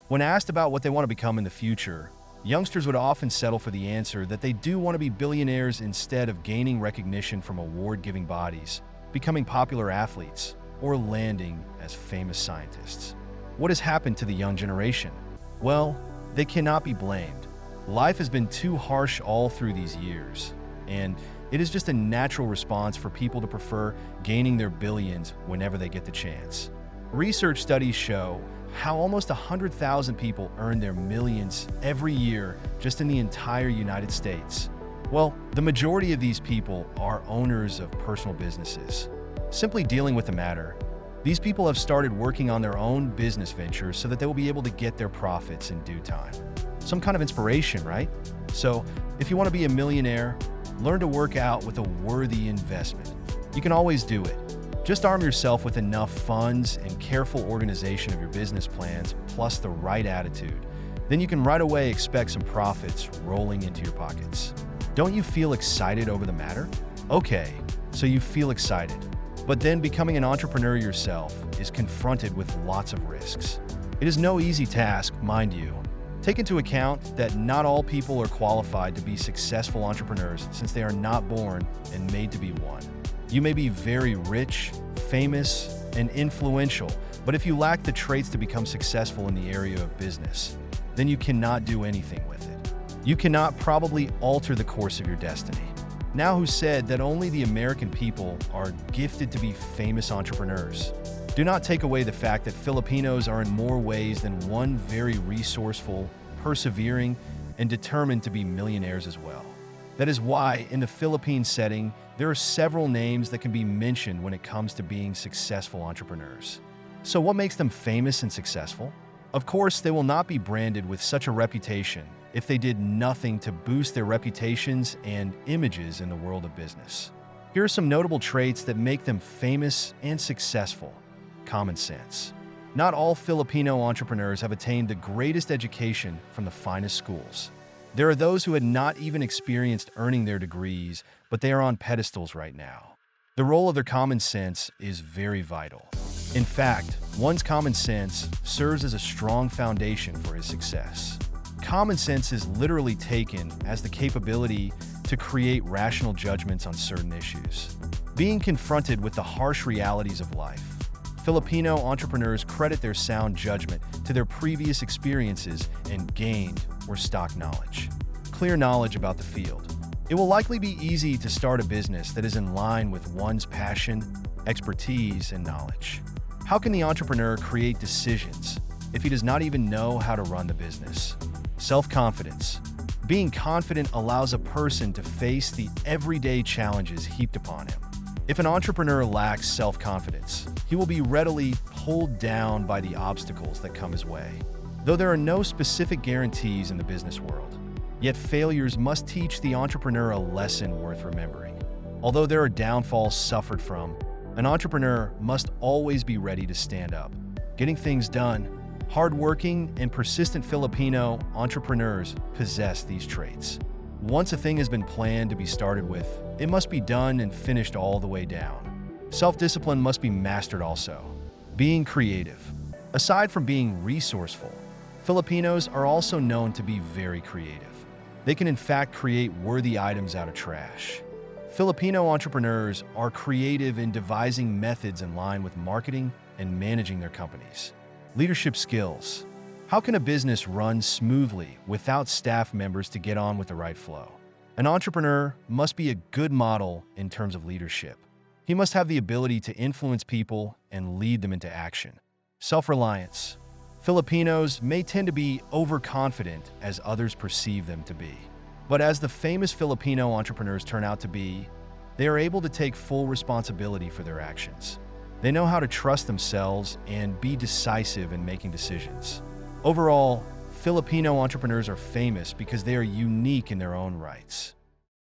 When asked about what they want to become in the future, youngsters would often settle for the answer that they do want to be billionaires instead of gaining recognition from award-giving bodies, becoming popular athletes, or landing as famous scientists. What has happened to the young generation? Well, they cannot be blamed. Life has been too harsh all through these years, and it is just a natural response for people to prefer gaining their billions whenever they get the chance. Research studies show how almost 100,000 people earn their millions every year just in the entire United States. Well, the majority of these people are owners of personal businesses. Simply dealing with the matter, these people have started working on their own business ventures so that they will be able to get their profits in due time. Some kind of inspiration, right? So, if you want to be a millionaire, learn to work out with a worthy investment. You can always do it. Just arm yourself with enough funds and careful organization of your business plans, plus the right attitude. Then you can right away expect some profits rolling into your pockets. Don't you feel excited over the matter? Okay, so you feel excited. But then becoming an entrepreneur yourself is confronted with lots of risks. It is no easy task, mind you. Take into account that not all people are qualified to be successful entrepreneurs since they are not born and made to be one. You may be very rich, famous, and influential, but if you lack the traits to become successful in the area of business, then you cannot do anything with it. You cannot probably alter the course of your destiny. Now, who said that only the American people are gifted to be famous entrepreneurs? Do not take away the fact that Filipinos are in more ways than one very resourceful, persevering, and determined to be millionaires as well. That is why, in the Philippine setting, there are several names that can be mentioned when it comes to being successful entrepreneurs. So what makes them famous and successful? Of course, they will not be branded with such a reputation if they did nothing to boost their reputations and images in the world of business. Here are some notable traits that make them famous and successful. Common sense. Not all Filipino entrepreneurs have attained the greatest education from the finest schools. There are those who had not even experienced earning their degrees, but they are on pedestals right now. The role of their common sense is very vital. In fact, one's common sense serves as a strong foundation for his success. Common sense is literally taken as the capability to create rational judgments on certain issues. Being confronted with the harsh realities of life, Filipino entrepreneurs credit their sound judgment to their previous experiences and gained or stock knowledge. Clear knowledge about the field. It will likely be easy to start a business that is in line with one's passion, expertise, and knowledge. How can the entrepreneur create decisions if he does not even know how to run the business? Self-confidence. Being confident allows a person to face the everyday challenges heaped upon him. If an entrepreneur lacks self-confidence, he will be readily pulled down by the obstacles that come his way. Though there are no specific guarantees in the business world, yet failures must teach the entrepreneur a lesson worth remembering. Although there are downfalls suffered from, an entrepreneur must always be ready to stand up. Getting things done. Hardworking and persistent Filipino entrepreneurs possess these traits. Once a thing has been planned to be started with, it must be done and finished all the way down. Self-discipline must be mastered also. Being creative. Aside from being resourceful, Filipinos are also known to be very creative. They can in fact create worthy items out of trash. Filipino entrepreneurs are creative in devising methods in line with marketing and managing their companies. Leadership skills. How can a business run smoothly without staff members to get on with the right flow? An entrepreneur must be a good model in terms of leadership. He must have the ability to influence people and lead them into action. Self-reliance. Filipinos may tend to be overconfident as others perceive them to be. But as the famous Filipino entrepreneurs turn out to be, they are able to take full responsibility for their actions. They know how to trust themselves and be decisive in making decisions. Overall, Filipino entrepreneurs are famous because they are unique in their own rights.